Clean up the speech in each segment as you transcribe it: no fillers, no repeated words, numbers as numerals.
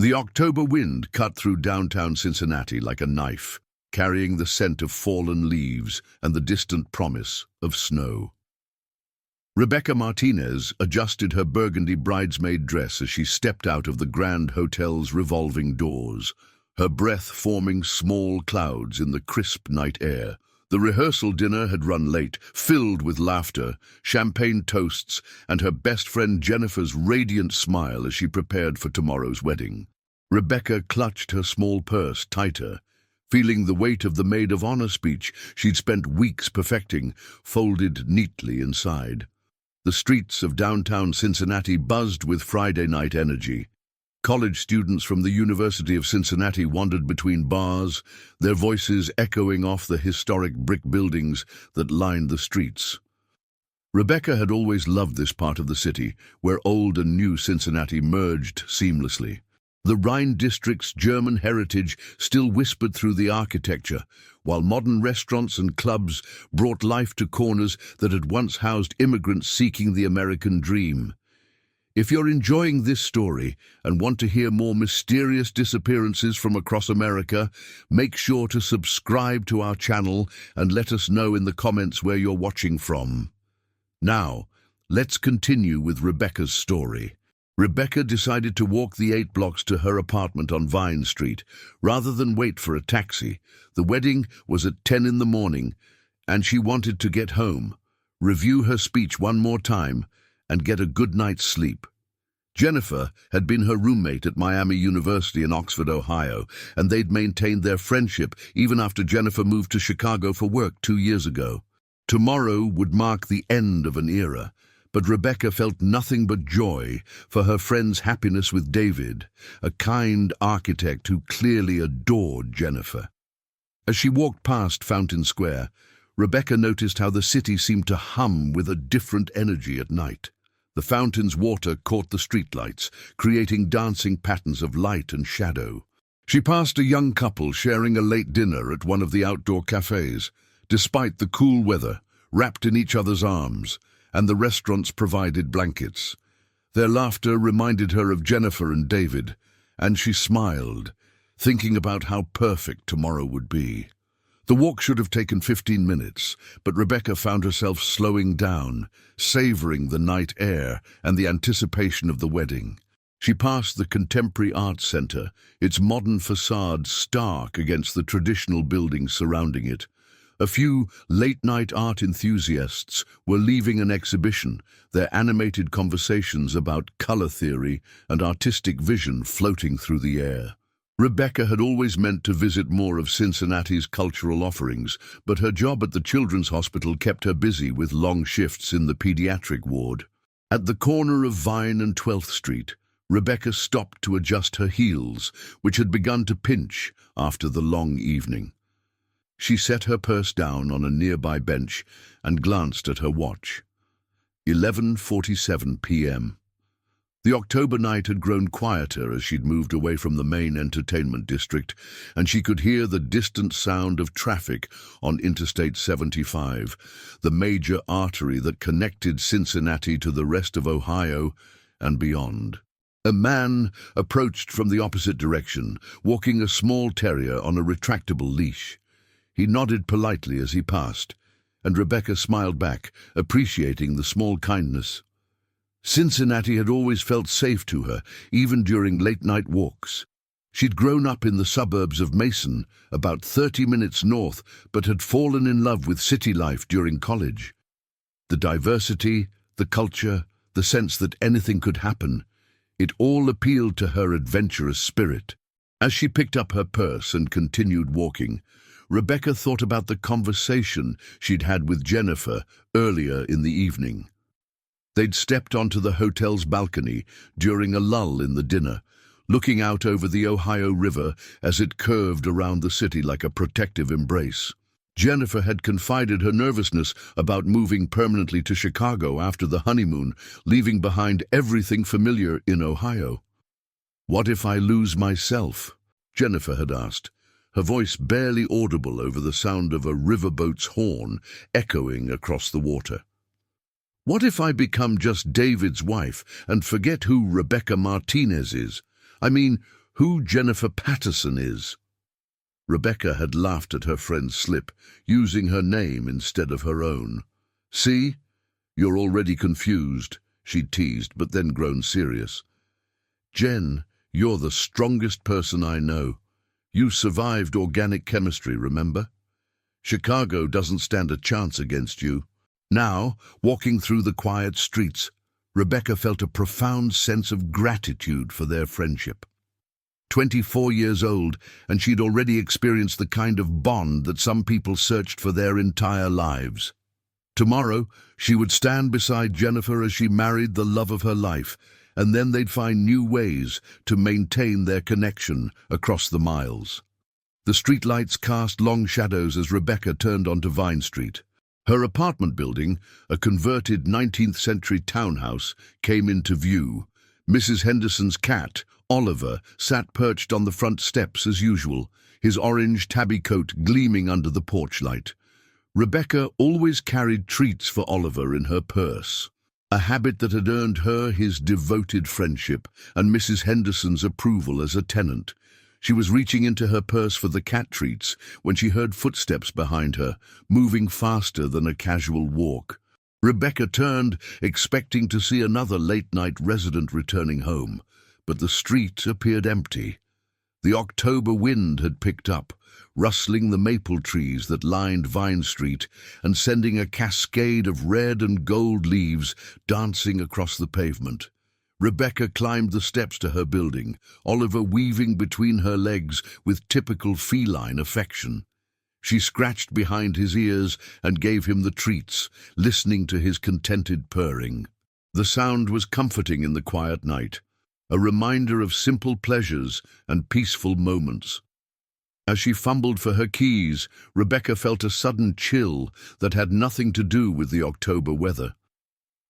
The October wind cut through downtown Cincinnati like a knife, carrying the scent of fallen leaves and the distant promise of snow. Rebecca Martinez adjusted her burgundy bridesmaid dress as she stepped out of the Grand Hotel's revolving doors, her breath forming small clouds in the crisp night air. The rehearsal dinner had run late, filled with laughter, champagne toasts, and her best friend Jennifer's radiant smile as she prepared for tomorrow's wedding. Rebecca clutched her small purse tighter, feeling the weight of the maid of honor speech she'd spent weeks perfecting, folded neatly inside. The streets of downtown Cincinnati buzzed with Friday night energy. College students from the University of Cincinnati wandered between bars, their voices echoing off the historic brick buildings that lined the streets. Rebecca had always loved this part of the city, where old and new Cincinnati merged seamlessly. The Rhine District's German heritage still whispered through the architecture, while modern restaurants and clubs brought life to corners that had once housed immigrants seeking the American dream. If you're enjoying this story and want to hear more mysterious disappearances from across America, make sure to subscribe to our channel and let us know in the comments where you're watching from. Now, let's continue with Rebecca's story. Rebecca decided to walk the 8 blocks to her apartment on Vine Street, rather than wait for a taxi. The wedding was at 10 in the morning, and she wanted to get home, review her speech one more time, and get a good night's sleep. Jennifer had been her roommate at Miami University in Oxford, Ohio, and they'd maintained their friendship even after Jennifer moved to Chicago for work 2 years ago. Tomorrow would mark the end of an era, but Rebecca felt nothing but joy for her friend's happiness with David, a kind architect who clearly adored Jennifer. As she walked past Fountain Square, Rebecca noticed how the city seemed to hum with a different energy at night. The fountain's water caught the streetlights, creating dancing patterns of light and shadow. She passed a young couple sharing a late dinner at one of the outdoor cafes, despite the cool weather, wrapped in each other's arms, and the restaurants provided blankets. Their laughter reminded her of Jennifer and David, and she smiled, thinking about how perfect tomorrow would be. The walk should have taken 15 minutes, but Rebecca found herself slowing down, savoring the night air and the anticipation of the wedding. She passed the Contemporary Arts Center, its modern facade stark against the traditional buildings surrounding it. A few late-night art enthusiasts were leaving an exhibition, their animated conversations about color theory and artistic vision floating through the air. Rebecca had always meant to visit more of Cincinnati's cultural offerings, but her job at the Children's Hospital kept her busy with long shifts in the pediatric ward. At the corner of Vine and 12th Street, Rebecca stopped to adjust her heels, which had begun to pinch after the long evening. She set her purse down on a nearby bench and glanced at her watch. 11:47 p.m. The October night had grown quieter as she'd moved away from the main entertainment district, and she could hear the distant sound of traffic on Interstate 75, the major artery that connected Cincinnati to the rest of Ohio and beyond. A man approached from the opposite direction, walking a small terrier on a retractable leash. He nodded politely as he passed, and Rebecca smiled back, appreciating the small kindness. Cincinnati had always felt safe to her, even during late-night walks. She'd grown up in the suburbs of Mason, about 30 minutes north, but had fallen in love with city life during college. The diversity, the culture, the sense that anything could happen, it all appealed to her adventurous spirit. As she picked up her purse and continued walking, Rebecca thought about the conversation she'd had with Jennifer earlier in the evening. They'd stepped onto the hotel's balcony during a lull in the dinner, looking out over the Ohio River as it curved around the city like a protective embrace. Jennifer had confided her nervousness about moving permanently to Chicago after the honeymoon, leaving behind everything familiar in Ohio. "What if I lose myself?" Jennifer had asked, her voice barely audible over the sound of a riverboat's horn echoing across the water. "What if I become just David's wife and forget who Rebecca Martinez is? I mean, who Jennifer Patterson is." Rebecca had laughed at her friend's slip, using her name instead of her own. "See? You're already confused," she'd teased, but then grown serious. "Jen, you're the strongest person I know. You survived organic chemistry, remember? Chicago doesn't stand a chance against you." Now, walking through the quiet streets, Rebecca felt a profound sense of gratitude for their friendship. 24 years old, and she'd already experienced the kind of bond that some people searched for their entire lives. Tomorrow, she would stand beside Jennifer as she married the love of her life, and then they'd find new ways to maintain their connection across the miles. The streetlights cast long shadows as Rebecca turned onto Vine Street. Her apartment building, a converted 19th-century townhouse, came into view. Mrs. Henderson's cat, Oliver, sat perched on the front steps as usual, his orange tabby coat gleaming under the porch light. Rebecca always carried treats for Oliver in her purse, a habit that had earned her his devoted friendship and Mrs. Henderson's approval as a tenant. She was reaching into her purse for the cat treats when she heard footsteps behind her, moving faster than a casual walk. Rebecca turned, expecting to see another late-night resident returning home, but the street appeared empty. The October wind had picked up, rustling the maple trees that lined Vine Street and sending a cascade of red and gold leaves dancing across the pavement. Rebecca climbed the steps to her building, Oliver weaving between her legs with typical feline affection. She scratched behind his ears and gave him the treats, listening to his contented purring. The sound was comforting in the quiet night, a reminder of simple pleasures and peaceful moments. As she fumbled for her keys, Rebecca felt a sudden chill that had nothing to do with the October weather.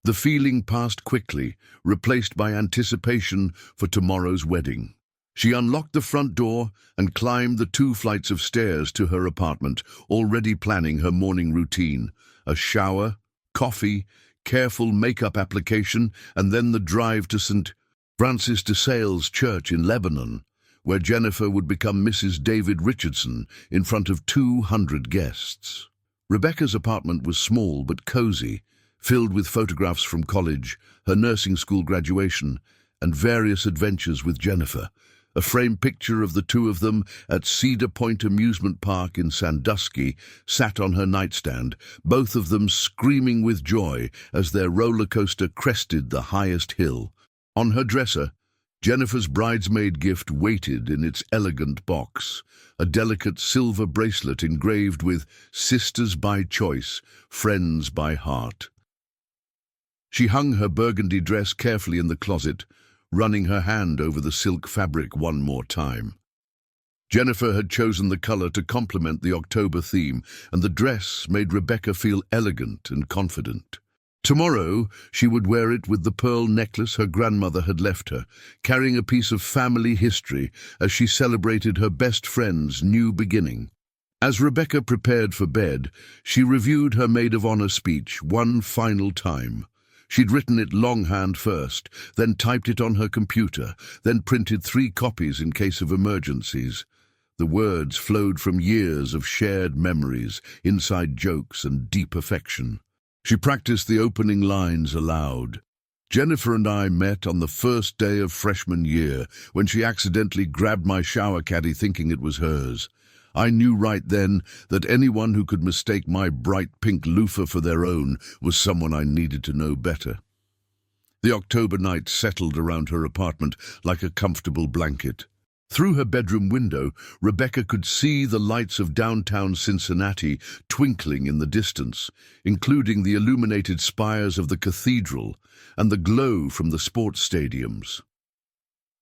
The feeling passed quickly, replaced by anticipation for tomorrow's wedding. She unlocked the front door and climbed the 2 flights of stairs to her apartment, already planning her morning routine. A shower, coffee, careful makeup application, and then the drive to St. Francis de Sales Church in Lebanon, where Jennifer would become Mrs. David Richardson in front of 200 guests. Rebecca's apartment was small but cozy, filled with photographs from college, her nursing school graduation, and various adventures with Jennifer. A framed picture of the two of them at Cedar Point Amusement Park in Sandusky sat on her nightstand, both of them screaming with joy as their roller coaster crested the highest hill. On her dresser, Jennifer's bridesmaid gift waited in its elegant box, a delicate silver bracelet engraved with "Sisters by Choice, Friends by Heart." She hung her burgundy dress carefully in the closet, running her hand over the silk fabric one more time. Jennifer had chosen the color to complement the October theme, and the dress made Rebecca feel elegant and confident. Tomorrow, she would wear it with the pearl necklace her grandmother had left her, carrying a piece of family history as she celebrated her best friend's new beginning. As Rebecca prepared for bed, she reviewed her maid of honor speech one final time. She'd written it longhand first, then typed it on her computer, then printed 3 copies in case of emergencies. The words flowed from years of shared memories, inside jokes, and deep affection. She practiced the opening lines aloud. "Jennifer and I met on the first day of freshman year when she accidentally grabbed my shower caddy thinking it was hers. I knew right then that anyone who could mistake my bright pink loafer for their own was someone I needed to know better." The October night settled around her apartment like a comfortable blanket. Through her bedroom window, Rebecca could see the lights of downtown Cincinnati twinkling in the distance, including the illuminated spires of the cathedral and the glow from the sports stadiums.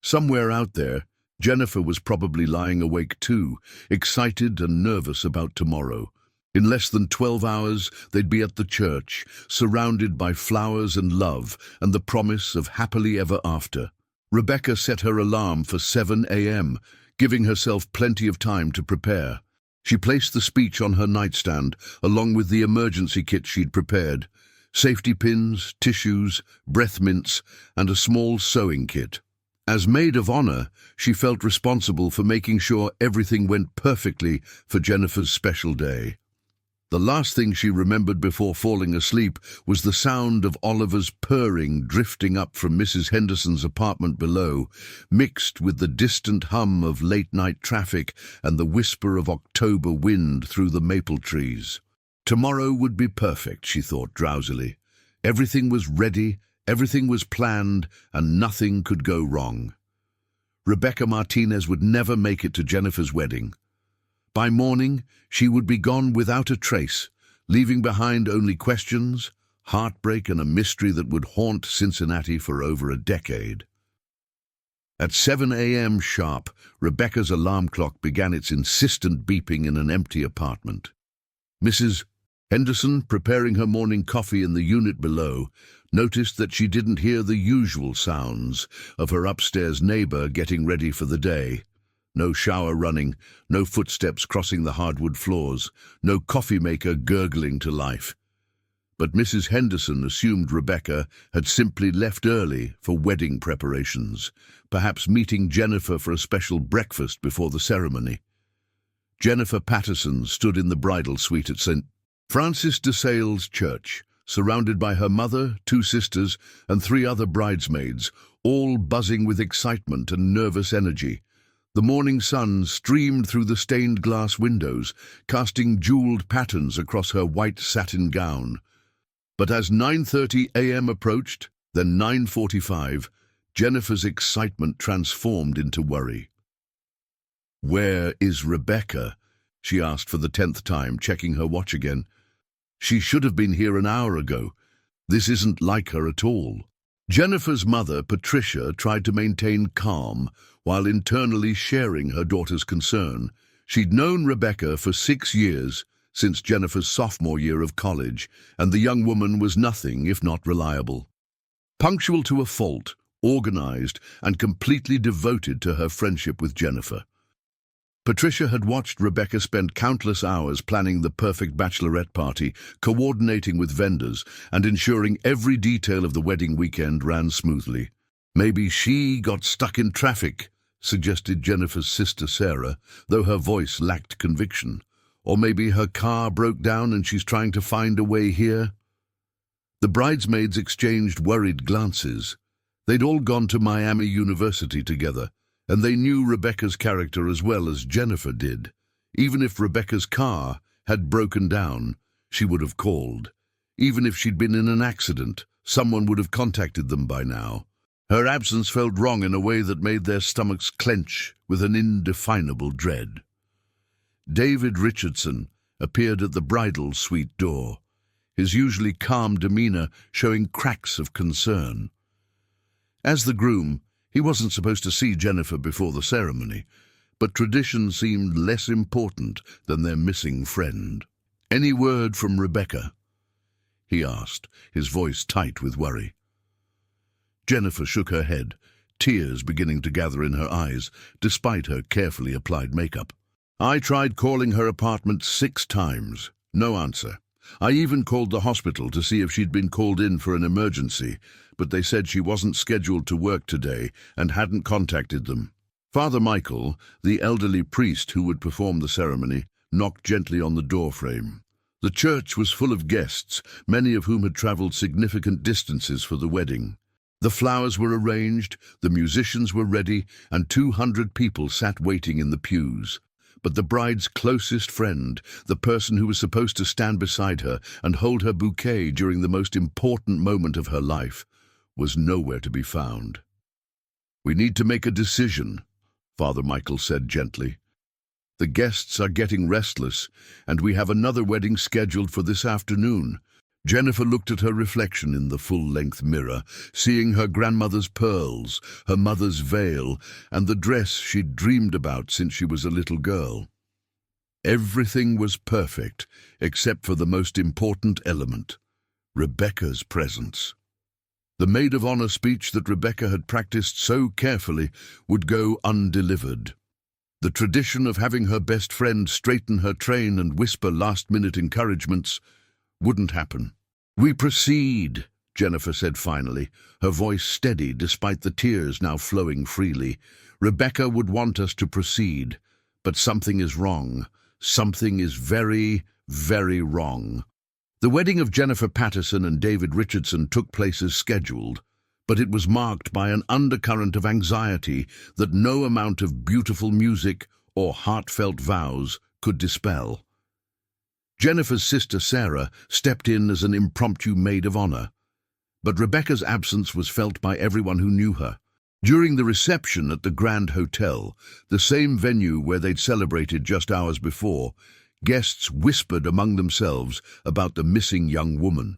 Somewhere out there, Jennifer was probably lying awake too, excited and nervous about tomorrow. In less than 12 hours, they'd be at the church, surrounded by flowers and love and the promise of happily ever after. Rebecca set her alarm for 7 a.m., giving herself plenty of time to prepare. She placed the speech on her nightstand, along with the emergency kit she'd prepared: safety pins, tissues, breath mints, and a small sewing kit. As maid of honor, she felt responsible for making sure everything went perfectly for Jennifer's special day. The last thing she remembered before falling asleep was the sound of Oliver's purring drifting up from Mrs. Henderson's apartment below, mixed with the distant hum of late-night traffic and the whisper of October wind through the maple trees. Tomorrow would be perfect, she thought drowsily. Everything was ready, everything was planned, and nothing could go wrong. Rebecca Martinez would never make it to Jennifer's wedding. By morning, she would be gone without a trace, leaving behind only questions, heartbreak, and a mystery that would haunt Cincinnati for over a decade. At 7 a.m. sharp, Rebecca's alarm clock began its insistent beeping in an empty apartment. Mrs. Henderson, preparing her morning coffee in the unit below, noticed that she didn't hear the usual sounds of her upstairs neighbor getting ready for the day. No shower running, no footsteps crossing the hardwood floors, no coffee maker gurgling to life. But Mrs. Henderson assumed Rebecca had simply left early for wedding preparations, perhaps meeting Jennifer for a special breakfast before the ceremony. Jennifer Patterson stood in the bridal suite at St. Francis de Sales Church, surrounded by her mother, 2 sisters, and 3 other bridesmaids, all buzzing with excitement and nervous energy. The morning sun streamed through the stained glass windows, casting jeweled patterns across her white satin gown. But as 9:30 a.m. approached, then 9:45, Jennifer's excitement transformed into worry. "Where is Rebecca?" she asked for the 10th time, checking her watch again. "She should have been here an hour ago. This isn't like her at all." Jennifer's mother, Patricia, tried to maintain calm while internally sharing her daughter's concern. She'd known Rebecca for 6 years, since Jennifer's sophomore year of college, and the young woman was nothing if not reliable. Punctual to a fault, organized, and completely devoted to her friendship with Jennifer. Patricia had watched Rebecca spend countless hours planning the perfect bachelorette party, coordinating with vendors, and ensuring every detail of the wedding weekend ran smoothly. "Maybe she got stuck in traffic," suggested Jennifer's sister Sarah, though her voice lacked conviction. "Or maybe her car broke down and she's trying to find a way here." The bridesmaids exchanged worried glances. They'd all gone to Miami University together, and they knew Rebecca's character as well as Jennifer did. Even if Rebecca's car had broken down, she would have called. Even if she'd been in an accident, someone would have contacted them by now. Her absence felt wrong in a way that made their stomachs clench with an indefinable dread. David Richardson appeared at the bridal suite door, his usually calm demeanor showing cracks of concern. As the groom, he wasn't supposed to see Jennifer before the ceremony, but tradition seemed less important than their missing friend. "Any word from Rebecca?" he asked, his voice tight with worry. Jennifer shook her head, tears beginning to gather in her eyes, despite her carefully applied makeup. "I tried calling her apartment 6 times. No answer. I even called the hospital to see if she'd been called in for an emergency, but they said she wasn't scheduled to work today and hadn't contacted them." Father Michael, the elderly priest who would perform the ceremony, knocked gently on the doorframe. The church was full of guests, many of whom had traveled significant distances for the wedding. The flowers were arranged, the musicians were ready, and 200 people sat waiting in the pews. But the bride's closest friend, the person who was supposed to stand beside her and hold her bouquet during the most important moment of her life, was nowhere to be found. "We need to make a decision," Father Michael said gently. "The guests are getting restless, and we have another wedding scheduled for this afternoon." Jennifer looked at her reflection in the full-length mirror, seeing her grandmother's pearls, her mother's veil, and the dress she'd dreamed about since she was a little girl. Everything was perfect, except for the most important element, Rebecca's presence. The maid of honor speech that Rebecca had practiced so carefully would go undelivered. The tradition of having her best friend straighten her train and whisper last-minute encouragements wouldn't happen. "We proceed," Jennifer said finally, her voice steady despite the tears now flowing freely. "Rebecca would want us to proceed, but something is wrong. Something is very, very wrong." The wedding of Jennifer Patterson and David Richardson took place as scheduled, but it was marked by an undercurrent of anxiety that no amount of beautiful music or heartfelt vows could dispel. Jennifer's sister Sarah stepped in as an impromptu maid of honor, but Rebecca's absence was felt by everyone who knew her. During the reception at the Grand Hotel, the same venue where they'd celebrated just hours before, guests whispered among themselves about the missing young woman.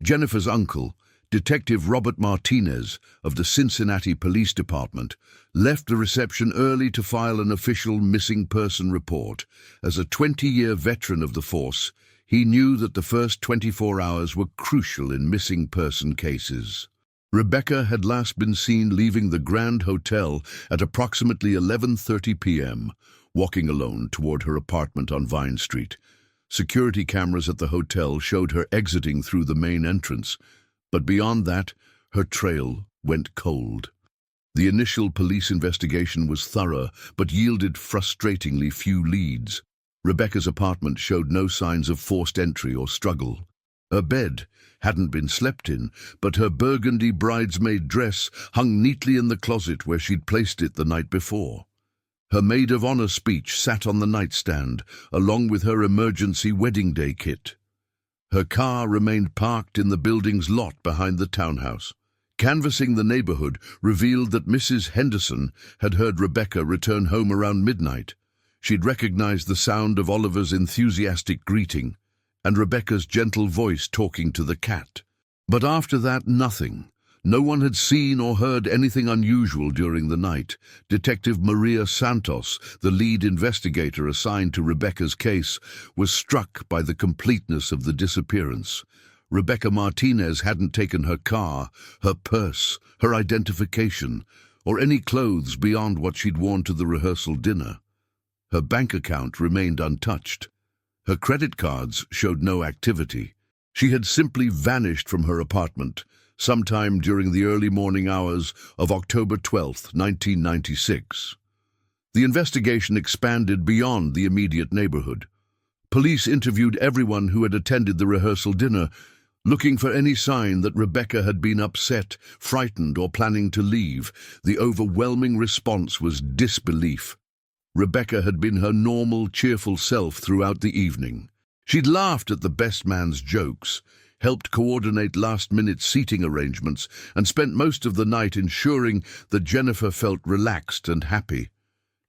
Jennifer's uncle, Detective Robert Martinez of the Cincinnati Police Department, left the reception early to file an official missing person report. As a 20-year veteran of the force, he knew that the first 24 hours were crucial in missing person cases. Rebecca had last been seen leaving the Grand Hotel at approximately 11:30 p.m., walking alone toward her apartment on Vine Street. Security cameras at the hotel showed her exiting through the main entrance, but beyond that, her trail went cold. The initial police investigation was thorough, but yielded frustratingly few leads. Rebecca's apartment showed no signs of forced entry or struggle. Her bed hadn't been slept in, but her burgundy bridesmaid dress hung neatly in the closet where she'd placed it the night before. Her maid of honor speech sat on the nightstand, along with her emergency wedding day kit. Her car remained parked in the building's lot behind the townhouse. Canvassing the neighborhood revealed that Mrs. Henderson had heard Rebecca return home around midnight. She'd recognized the sound of Oliver's enthusiastic greeting and Rebecca's gentle voice talking to the cat. But after that, nothing. No one had seen or heard anything unusual during the night. Detective Maria Santos, the lead investigator assigned to Rebecca's case, was struck by the completeness of the disappearance. Rebecca Martinez hadn't taken her car, her purse, her identification, or any clothes beyond what she'd worn to the rehearsal dinner. Her bank account remained untouched. Her credit cards showed no activity. She had simply vanished from her apartment sometime during the early morning hours of October 12, 1996. The investigation expanded beyond the immediate neighborhood. Police interviewed everyone who had attended the rehearsal dinner, looking for any sign that Rebecca had been upset, frightened, or planning to leave. The overwhelming response was disbelief. Rebecca had been her normal, cheerful self throughout the evening. She'd laughed at the best man's jokes, helped coordinate last-minute seating arrangements, and spent most of the night ensuring that Jennifer felt relaxed and happy.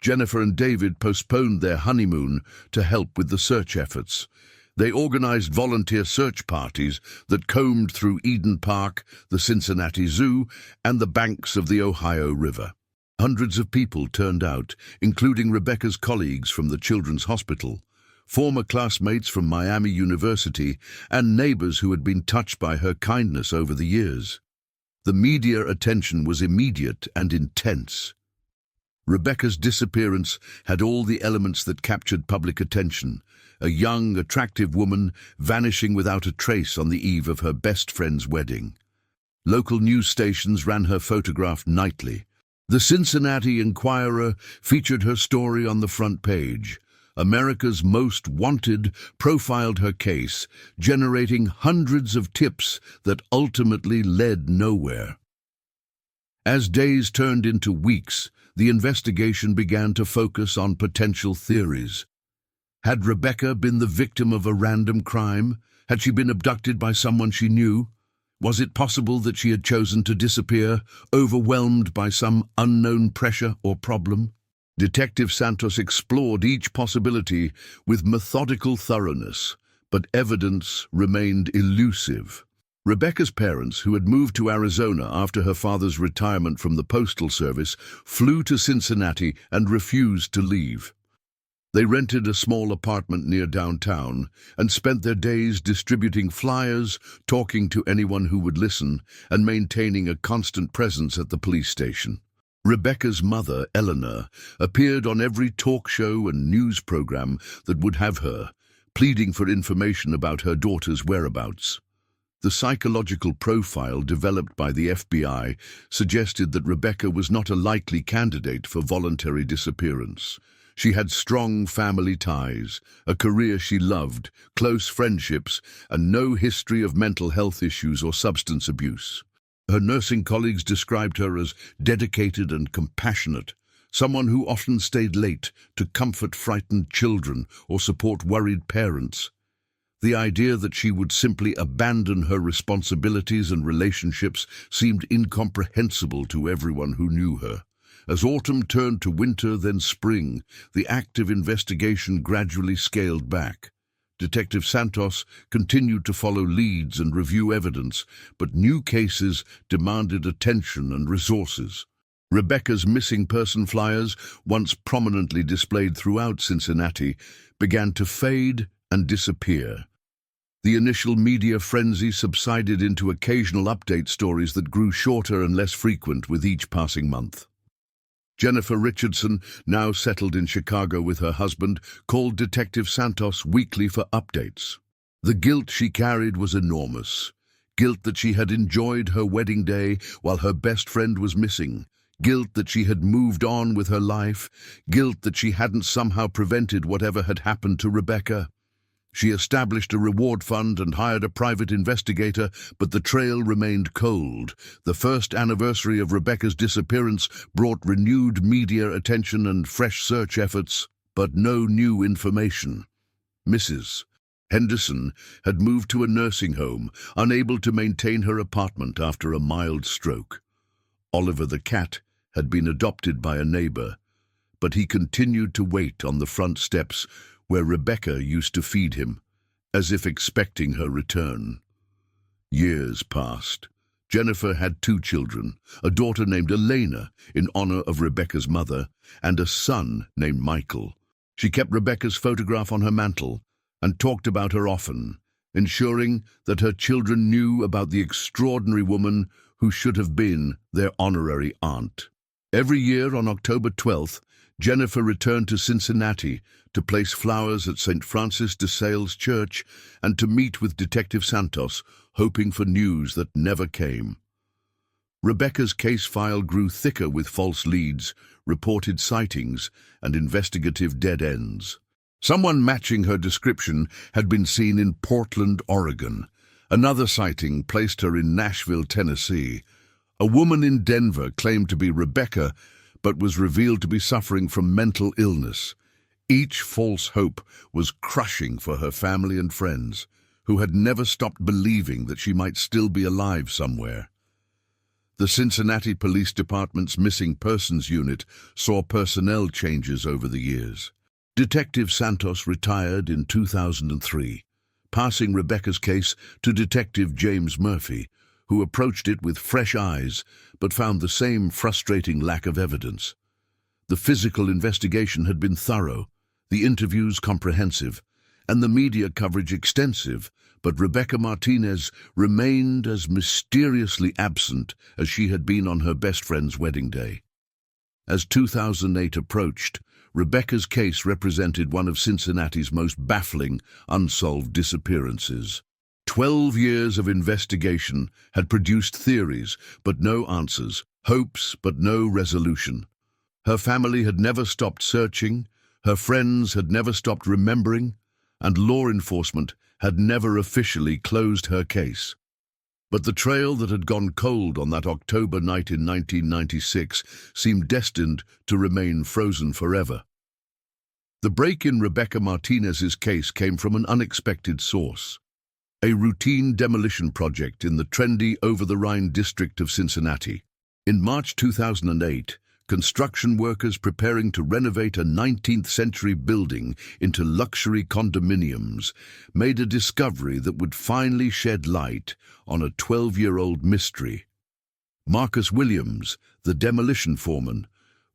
Jennifer and David postponed their honeymoon to help with the search efforts. They organized volunteer search parties that combed through Eden Park, the Cincinnati Zoo, and the banks of the Ohio River. Hundreds of people turned out, including Rebecca's colleagues from the Children's Hospital, former classmates from Miami University, and neighbors who had been touched by her kindness over the years. The media attention was immediate and intense. Rebecca's disappearance had all the elements that captured public attention. A young, attractive woman vanishing without a trace on the eve of her best friend's wedding. Local news stations ran her photograph nightly. The Cincinnati Enquirer featured her story on the front page. America's Most Wanted profiled her case, generating hundreds of tips that ultimately led nowhere. As days turned into weeks, the investigation began to focus on potential theories. Had Rebecca been the victim of a random crime? Had she been abducted by someone she knew? Was it possible that she had chosen to disappear, overwhelmed by some unknown pressure or problem? Detective Santos explored each possibility with methodical thoroughness, but evidence remained elusive. Rebecca's parents, who had moved to Arizona after her father's retirement from the Postal Service, flew to Cincinnati and refused to leave. They rented a small apartment near downtown and spent their days distributing flyers, talking to anyone who would listen, and maintaining a constant presence at the police station. Rebecca's mother, Eleanor, appeared on every talk show and news program that would have her, pleading for information about her daughter's whereabouts. The psychological profile developed by the FBI suggested that Rebecca was not a likely candidate for voluntary disappearance. She had strong family ties, a career she loved, close friendships, and no history of mental health issues or substance abuse. Her nursing colleagues described her as dedicated and compassionate, someone who often stayed late to comfort frightened children or support worried parents. The idea that she would simply abandon her responsibilities and relationships seemed incomprehensible to everyone who knew her. As autumn turned to winter, then spring, the active investigation gradually scaled back. Detective Santos continued to follow leads and review evidence, but new cases demanded attention and resources. Rebecca's missing person flyers, once prominently displayed throughout Cincinnati, began to fade and disappear. The initial media frenzy subsided into occasional update stories that grew shorter and less frequent with each passing month. Jennifer Richardson, now settled in Chicago with her husband, called Detective Santos weekly for updates. The guilt she carried was enormous. Guilt that she had enjoyed her wedding day while her best friend was missing. Guilt that she had moved on with her life. Guilt that she hadn't somehow prevented whatever had happened to Rebecca. She established a reward fund and hired a private investigator, but the trail remained cold. The first anniversary of Rebecca's disappearance brought renewed media attention and fresh search efforts, but no new information. Mrs. Henderson had moved to a nursing home, unable to maintain her apartment after a mild stroke. Oliver the cat had been adopted by a neighbor, but he continued to wait on the front steps where Rebecca used to feed him, as if expecting her return. Years passed. Jennifer had 2 children, a daughter named Elena, in honor of Rebecca's mother, and a son named Michael. She kept Rebecca's photograph on her mantle and talked about her often, ensuring that her children knew about the extraordinary woman who should have been their honorary aunt. Every year on October 12th, Jennifer returned to Cincinnati to place flowers at St. Francis de Sales Church and to meet with Detective Santos, hoping for news that never came. Rebecca's case file grew thicker with false leads, reported sightings, and investigative dead ends. Someone matching her description had been seen in Portland, Oregon. Another sighting placed her in Nashville, Tennessee. A woman in Denver claimed to be Rebecca, but was revealed to be suffering from mental illness. Each false hope was crushing for her family and friends, who had never stopped believing that she might still be alive somewhere. The Cincinnati Police Department's Missing Persons Unit saw personnel changes over the years. Detective Santos retired in 2003, passing Rebecca's case to Detective James Murphy, who approached it with fresh eyes but found the same frustrating lack of evidence. The physical investigation had been thorough, the interviews comprehensive, and the media coverage extensive, but Rebecca Martinez remained as mysteriously absent as she had been on her best friend's wedding day. As 2008 approached, Rebecca's case represented one of Cincinnati's most baffling, unsolved disappearances. 12 years of investigation had produced theories, but no answers, hopes, but no resolution. Her family had never stopped searching, her friends had never stopped remembering, and law enforcement had never officially closed her case. But the trail that had gone cold on that October night in 1996 seemed destined to remain frozen forever. The break in Rebecca Martinez's case came from an unexpected source. A routine demolition project in the trendy over-the-Rhine district of Cincinnati. In March 2008, construction workers preparing to renovate a 19th-century building into luxury condominiums made a discovery that would finally shed light on a 12-year-old mystery. Marcus Williams, the demolition foreman,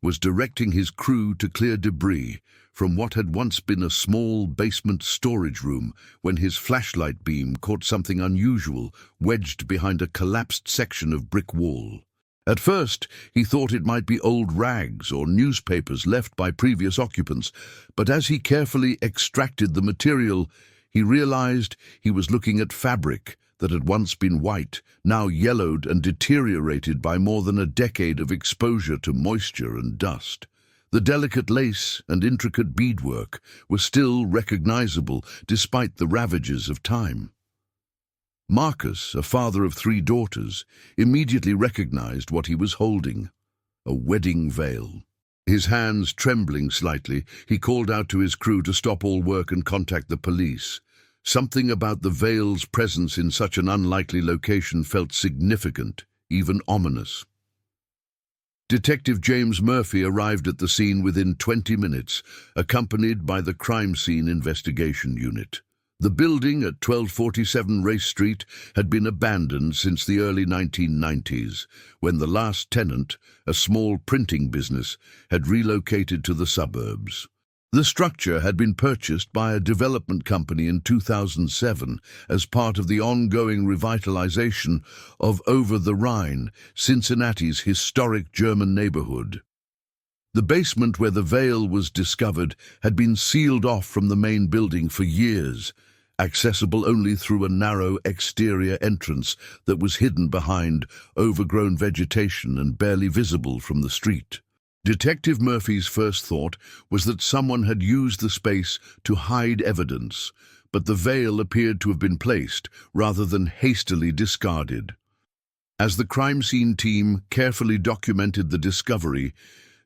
was directing his crew to clear debris from what had once been a small basement storage room when his flashlight beam caught something unusual wedged behind a collapsed section of brick wall. At first, he thought it might be old rags or newspapers left by previous occupants, but as he carefully extracted the material, he realized he was looking at fabric that had once been white, now yellowed and deteriorated by more than a decade of exposure to moisture and dust. The delicate lace and intricate beadwork were still recognizable despite the ravages of time. Marcus, a father of 3 daughters, immediately recognized what he was holding: a wedding veil. His hands trembling slightly, he called out to his crew to stop all work and contact the police. Something about the veil's presence in such an unlikely location felt significant, even ominous. Detective James Murphy arrived at the scene within 20 minutes, accompanied by the Crime Scene Investigation Unit. The building at 1247 Race Street had been abandoned since the early 1990s, when the last tenant, a small printing business, had relocated to the suburbs. The structure had been purchased by a development company in 2007 as part of the ongoing revitalization of Over the Rhine, Cincinnati's historic German neighborhood. The basement where the veil was discovered had been sealed off from the main building for years, accessible only through a narrow exterior entrance that was hidden behind overgrown vegetation and barely visible from the street. Detective Murphy's first thought was that someone had used the space to hide evidence, but the veil appeared to have been placed rather than hastily discarded. As the crime scene team carefully documented the discovery,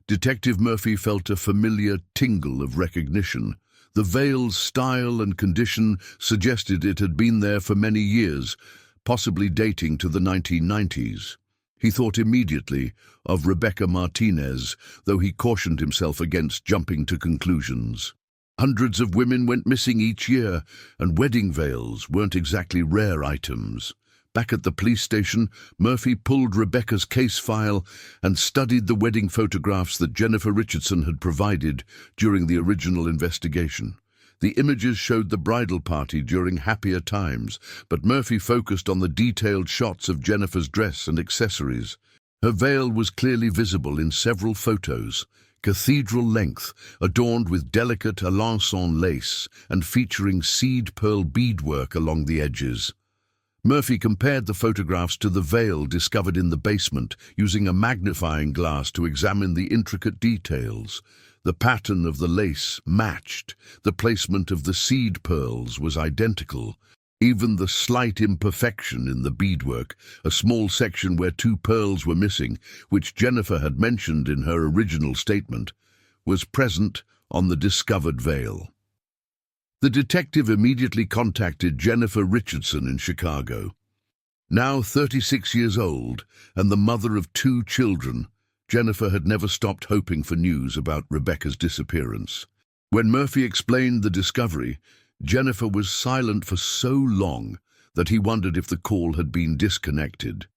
Detective Murphy felt a familiar tingle of recognition. The veil's style and condition suggested it had been there for many years, possibly dating to the 1990s. He thought immediately of Rebecca Martinez, though he cautioned himself against jumping to conclusions. Hundreds of women went missing each year, and wedding veils weren't exactly rare items. Back at the police station, Murphy pulled Rebecca's case file and studied the wedding photographs that Jennifer Richardson had provided during the original investigation. The images showed the bridal party during happier times, but Murphy focused on the detailed shots of Jennifer's dress and accessories. Her veil was clearly visible in several photos, cathedral length, adorned with delicate Alençon lace and featuring seed pearl beadwork along the edges. Murphy compared the photographs to the veil discovered in the basement, using a magnifying glass to examine the intricate details. The pattern of the lace matched. The placement of the seed pearls was identical. Even the slight imperfection in the beadwork, a small section where 2 pearls were missing, which Jennifer had mentioned in her original statement, was present on the discovered veil. The detective immediately contacted Jennifer Richardson in Chicago. Now 36 years old and the mother of 2 children, Jennifer had never stopped hoping for news about Rebecca's disappearance. When Murphy explained the discovery, Jennifer was silent for so long that he wondered if the call had been disconnected.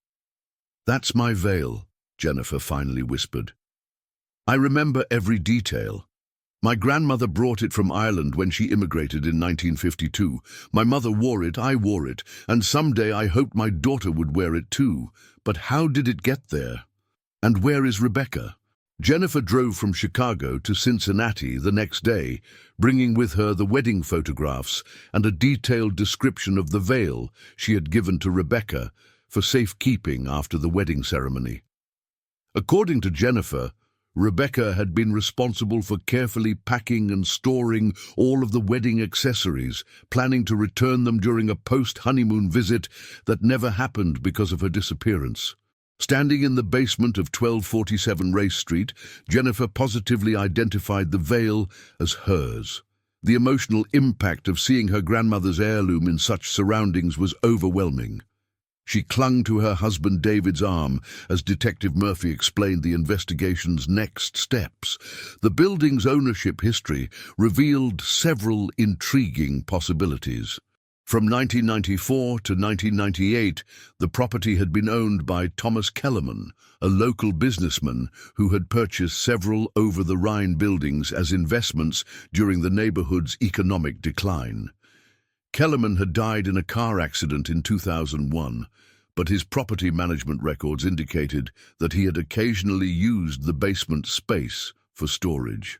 "That's my veil," Jennifer finally whispered. "I remember every detail. My grandmother brought it from Ireland when she immigrated in 1952. My mother wore it, I wore it, and someday I hoped my daughter would wear it too. But how did it get there? And where is Rebecca?" Jennifer drove from Chicago to Cincinnati the next day, bringing with her the wedding photographs and a detailed description of the veil she had given to Rebecca for safekeeping after the wedding ceremony. According to Jennifer, Rebecca had been responsible for carefully packing and storing all of the wedding accessories, planning to return them during a post-honeymoon visit that never happened because of her disappearance. Standing in the basement of 1247 Race Street, Jennifer positively identified the veil as hers. The emotional impact of seeing her grandmother's heirloom in such surroundings was overwhelming. She clung to her husband David's arm as Detective Murphy explained the investigation's next steps. The building's ownership history revealed several intriguing possibilities. From 1994 to 1998, the property had been owned by Thomas Kellerman, a local businessman who had purchased several over-the-Rhine buildings as investments during the neighborhood's economic decline. Kellerman had died in a car accident in 2001, but his property management records indicated that he had occasionally used the basement space for storage.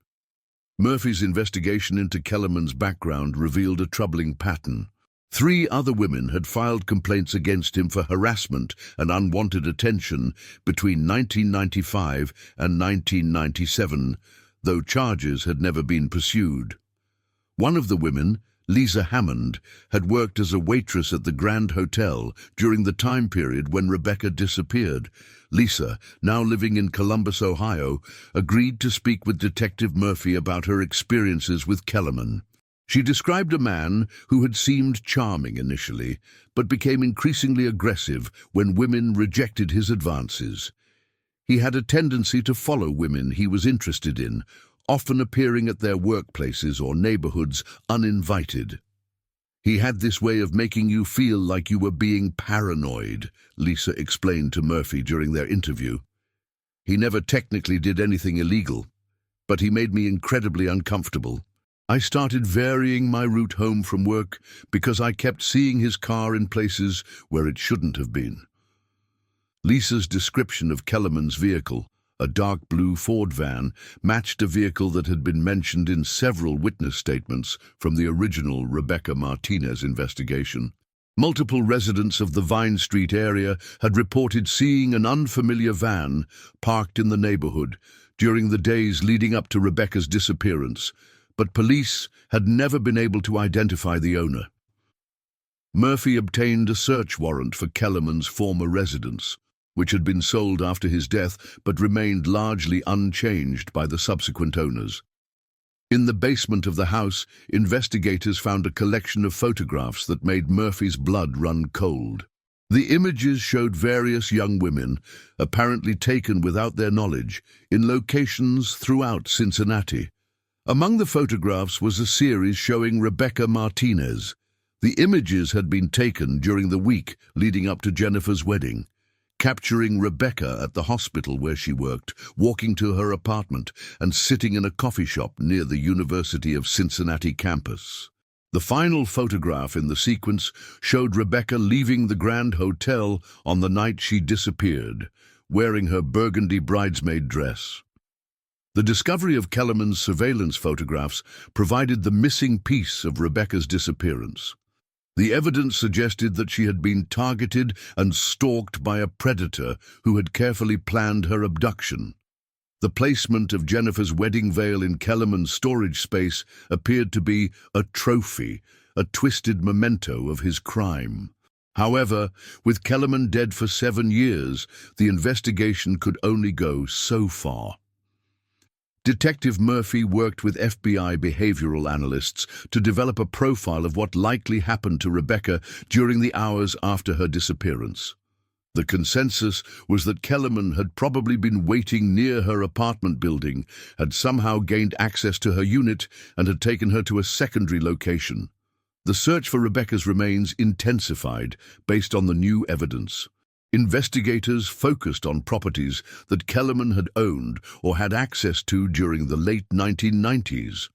Murphy's investigation into Kellerman's background revealed a troubling pattern. 3 other women had filed complaints against him for harassment and unwanted attention between 1995 and 1997, though charges had never been pursued. One of the women, Lisa Hammond, had worked as a waitress at the Grand Hotel during the time period when Rebecca disappeared. Lisa, now living in Columbus, Ohio, agreed to speak with Detective Murphy about her experiences with Kellerman. She described a man who had seemed charming initially, but became increasingly aggressive when women rejected his advances. He had a tendency to follow women he was interested in, often appearing at their workplaces or neighborhoods uninvited. He had this way of making you feel like you were being paranoid, Lisa explained to Murphy during their interview. He never technically did anything illegal, but he made me incredibly uncomfortable. I started varying my route home from work because I kept seeing his car in places where it shouldn't have been. Lisa's description of Kellerman's vehicle, a dark blue Ford van, matched a vehicle that had been mentioned in several witness statements from the original Rebecca Martinez investigation. Multiple residents of the Vine Street area had reported seeing an unfamiliar van parked in the neighborhood during the days leading up to Rebecca's disappearance, but police had never been able to identify the owner. Murphy obtained a search warrant for Kellerman's former residence, which had been sold after his death but remained largely unchanged by the subsequent owners. In the basement of the house, investigators found a collection of photographs that made Murphy's blood run cold. The images showed various young women, apparently taken without their knowledge, in locations throughout Cincinnati. Among the photographs was a series showing Rebecca Martinez. The images had been taken during the week leading up to Jennifer's wedding, capturing Rebecca at the hospital where she worked, walking to her apartment, and sitting in a coffee shop near the University of Cincinnati campus. The final photograph in the sequence showed Rebecca leaving the Grand Hotel on the night she disappeared, wearing her burgundy bridesmaid dress. The discovery of Kellerman's surveillance photographs provided the missing piece of Rebecca's disappearance. The evidence suggested that she had been targeted and stalked by a predator who had carefully planned her abduction. The placement of Jennifer's wedding veil in Kellerman's storage space appeared to be a trophy, a twisted memento of his crime. However, with Kellerman dead for 7 years, the investigation could only go so far. Detective Murphy worked with FBI behavioral analysts to develop a profile of what likely happened to Rebecca during the hours after her disappearance. The consensus was that Kellerman had probably been waiting near her apartment building, had somehow gained access to her unit, and had taken her to a secondary location. The search for Rebecca's remains intensified based on the new evidence. Investigators focused on properties that Kellerman had owned or had access to during the late 1990s.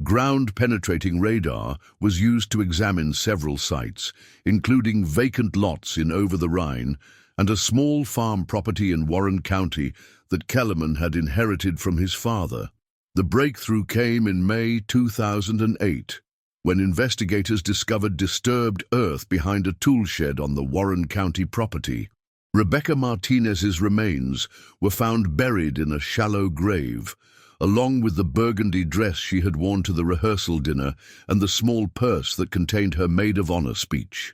Ground-penetrating radar was used to examine several sites, including vacant lots in Over-the-Rhine and a small farm property in Warren County that Kellerman had inherited from his father. The breakthrough came in May 2008, when investigators discovered disturbed earth behind a tool shed on the Warren County property. Rebecca Martinez's remains were found buried in a shallow grave, along with the burgundy dress she had worn to the rehearsal dinner and the small purse that contained her maid of honor speech.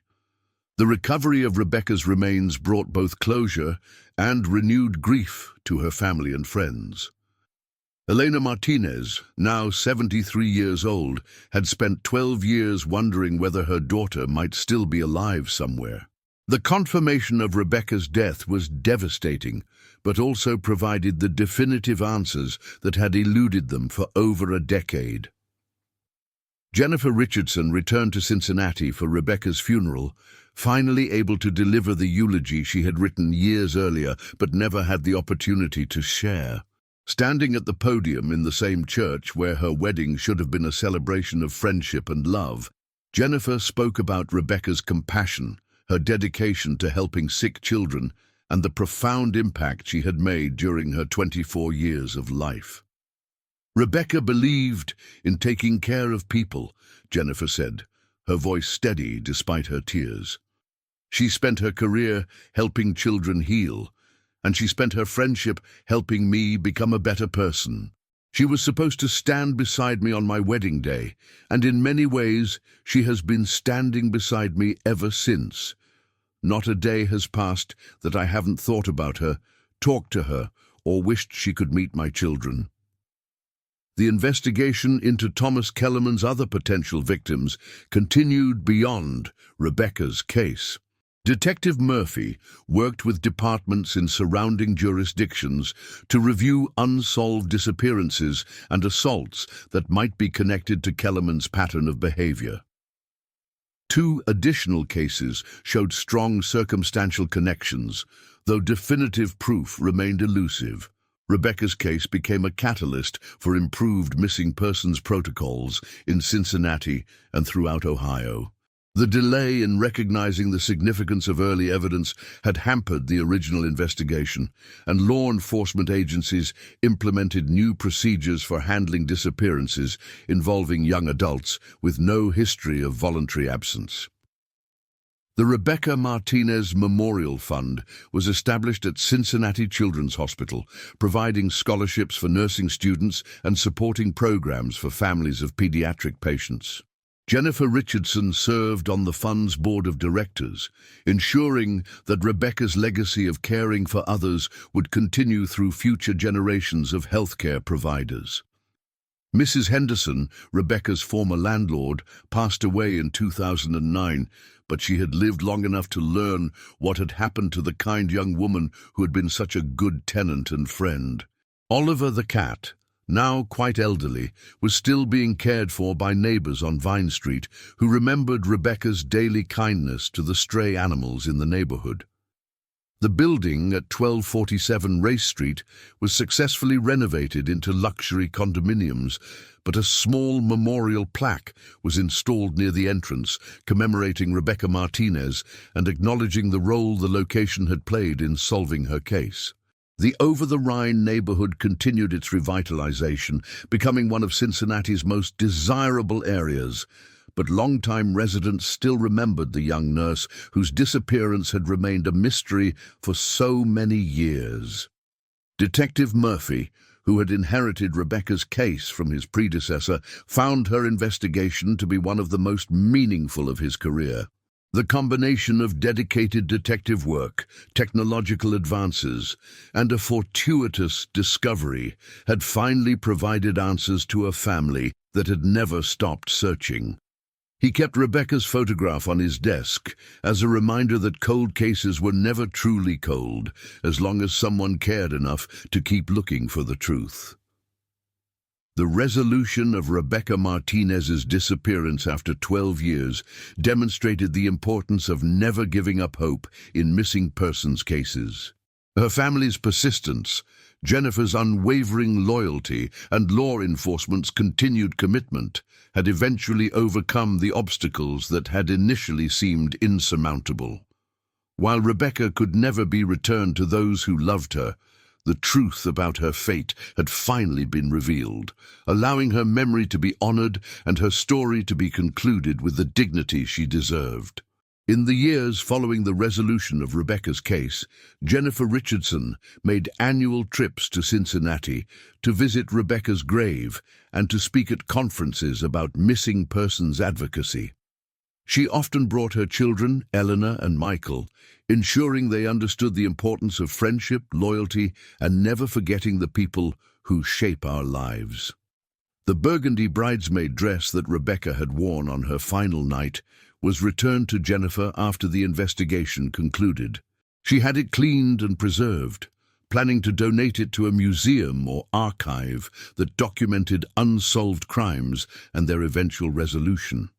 The recovery of Rebecca's remains brought both closure and renewed grief to her family and friends. Elena Martinez, now 73 years old, had spent 12 years wondering whether her daughter might still be alive somewhere. The confirmation of Rebecca's death was devastating, but also provided the definitive answers that had eluded them for over a decade. Jennifer Richardson returned to Cincinnati for Rebecca's funeral, finally able to deliver the eulogy she had written years earlier but never had the opportunity to share. Standing at the podium in the same church where her wedding should have been a celebration of friendship and love, Jennifer spoke about Rebecca's compassion, her dedication to helping sick children, and the profound impact she had made during her 24 years of life. Rebecca believed in taking care of people, Jennifer said. her voice steady despite her tears. She spent her career helping children heal, and she spent her friendship helping me become a better person. She was supposed to stand beside me on my wedding day, and in many ways she has been standing beside me ever since. Not a day has passed that I haven't thought about her, talked to her, or wished she could meet my children. The investigation into Thomas Kellerman's other potential victims continued beyond Rebecca's case. Detective Murphy worked with departments in surrounding jurisdictions to review unsolved disappearances and assaults that might be connected to Kellerman's pattern of behavior. 2 additional cases showed strong circumstantial connections, though definitive proof remained elusive. Rebecca's case became a catalyst for improved missing persons protocols in Cincinnati and throughout Ohio. The delay in recognizing the significance of early evidence had hampered the original investigation, and law enforcement agencies implemented new procedures for handling disappearances involving young adults with no history of voluntary absence. The Rebecca Martinez Memorial Fund was established at Cincinnati Children's Hospital, providing scholarships for nursing students and supporting programs for families of pediatric patients. Jennifer Richardson served on the fund's board of directors, ensuring that Rebecca's legacy of caring for others would continue through future generations of healthcare providers. Mrs. Henderson, Rebecca's former landlord, passed away in 2009, but she had lived long enough to learn what had happened to the kind young woman who had been such a good tenant and friend. Oliver the cat, now quite elderly, was still being cared for by neighbors on Vine Street who remembered Rebecca's daily kindness to the stray animals in the neighborhood. The building at 1247 Race Street was successfully renovated into luxury condominiums, but a small memorial plaque was installed near the entrance, commemorating Rebecca Martinez and acknowledging the role the location had played in solving her case. The over-the-Rhine neighborhood continued its revitalization, becoming one of Cincinnati's most desirable areas. But longtime residents still remembered the young nurse whose disappearance had remained a mystery for so many years. Detective Murphy, who had inherited Rebecca's case from his predecessor, found her investigation to be one of the most meaningful of his career. The combination of dedicated detective work, technological advances, and a fortuitous discovery had finally provided answers to a family that had never stopped searching. He kept Rebecca's photograph on his desk as a reminder that cold cases were never truly cold, as long as someone cared enough to keep looking for the truth. The resolution of Rebecca Martinez's disappearance after 12 years demonstrated the importance of never giving up hope in missing persons cases. Her family's persistence, Jennifer's unwavering loyalty, and law enforcement's continued commitment had eventually overcome the obstacles that had initially seemed insurmountable. While Rebecca could never be returned to those who loved her, the truth about her fate had finally been revealed, allowing her memory to be honored and her story to be concluded with the dignity she deserved. In the years following the resolution of Rebecca's case, Jennifer Richardson made annual trips to Cincinnati to visit Rebecca's grave and to speak at conferences about missing persons advocacy. She often brought her children, Eleanor and Michael, ensuring they understood the importance of friendship, loyalty, and never forgetting the people who shape our lives. The burgundy bridesmaid dress that Rebecca had worn on her final night was returned to Jennifer after the investigation concluded. She had it cleaned and preserved, planning to donate it to a museum or archive that documented unsolved crimes and their eventual resolution.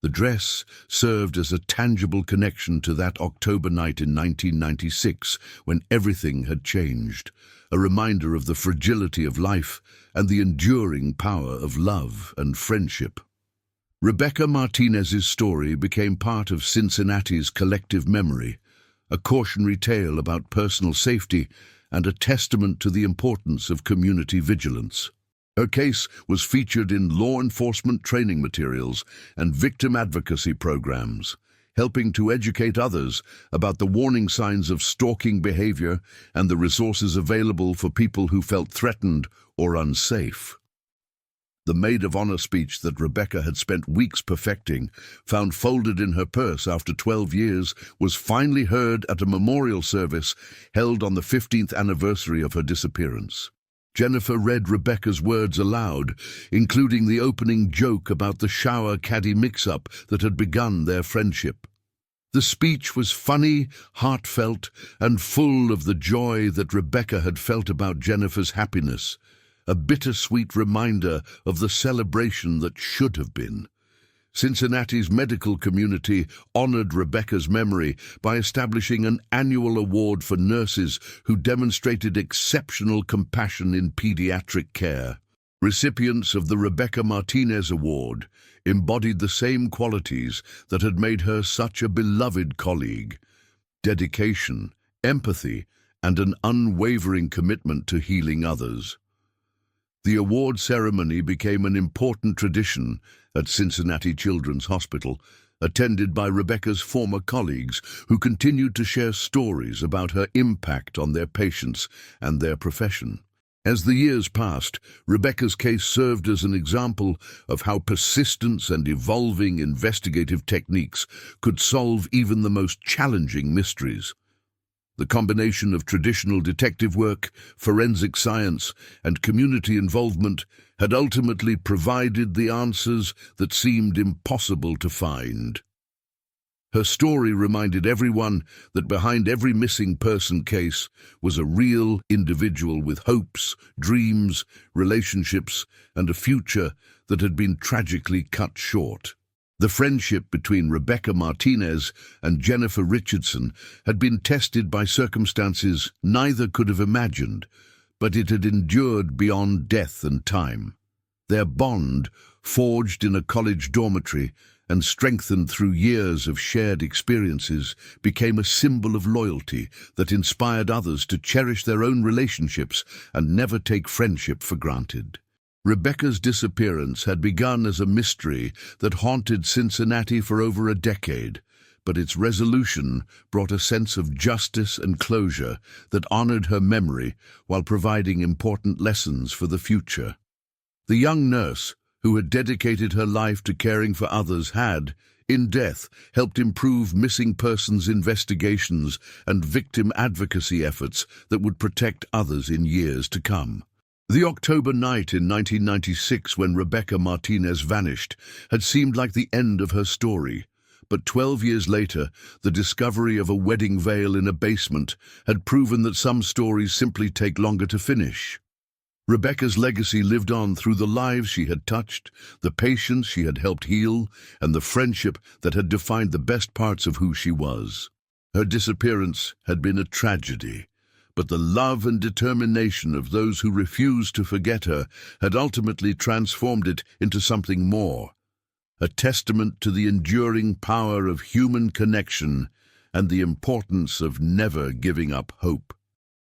The dress served as a tangible connection to that October night in 1996 when everything had changed, a reminder of the fragility of life and the enduring power of love and friendship. Rebecca Martinez's story became part of Cincinnati's collective memory, a cautionary tale about personal safety and a testament to the importance of community vigilance. Her case was featured in law enforcement training materials and victim advocacy programs, helping to educate others about the warning signs of stalking behavior and the resources available for people who felt threatened or unsafe. The maid of honor speech that Rebecca had spent weeks perfecting, found folded in her purse after 12 years, was finally heard at a memorial service held on the 15th anniversary of her disappearance. Jennifer read Rebecca's words aloud, including the opening joke about the shower caddy mix-up that had begun their friendship. The speech was funny, heartfelt, and full of the joy that Rebecca had felt about Jennifer's happiness, a bittersweet reminder of the celebration that should have been. Cincinnati's medical community honored Rebecca's memory by establishing an annual award for nurses who demonstrated exceptional compassion in pediatric care. Recipients of the Rebecca Martinez Award embodied the same qualities that had made her such a beloved colleague: dedication, empathy, and an unwavering commitment to healing others. The award ceremony became an important tradition at Cincinnati Children's Hospital, attended by Rebecca's former colleagues who continued to share stories about her impact on their patients and their profession. As the years passed, Rebecca's case served as an example of how persistence and evolving investigative techniques could solve even the most challenging mysteries. The combination of traditional detective work, forensic science, and community involvement had ultimately provided the answers that seemed impossible to find. Her story reminded everyone that behind every missing person case was a real individual with hopes, dreams, relationships, and a future that had been tragically cut short. The friendship between Rebecca Martinez and Jennifer Richardson had been tested by circumstances neither could have imagined, but it had endured beyond death and time. Their bond, forged in a college dormitory and strengthened through years of shared experiences, became a symbol of loyalty that inspired others to cherish their own relationships and never take friendship for granted. Rebecca's disappearance had begun as a mystery that haunted Cincinnati for over a decade, but its resolution brought a sense of justice and closure that honored her memory while providing important lessons for the future. The young nurse, who had dedicated her life to caring for others, had, in death, helped improve missing persons investigations and victim advocacy efforts that would protect others in years to come. The October night in 1996 when Rebecca Martinez vanished had seemed like the end of her story, but 12 years later, the discovery of a wedding veil in a basement had proven that some stories simply take longer to finish. Rebecca's legacy lived on through the lives she had touched, the patients she had helped heal, and the friendship that had defined the best parts of who she was. Her disappearance had been a tragedy, but the love and determination of those who refused to forget her had ultimately transformed it into something more, a testament to the enduring power of human connection and the importance of never giving up hope.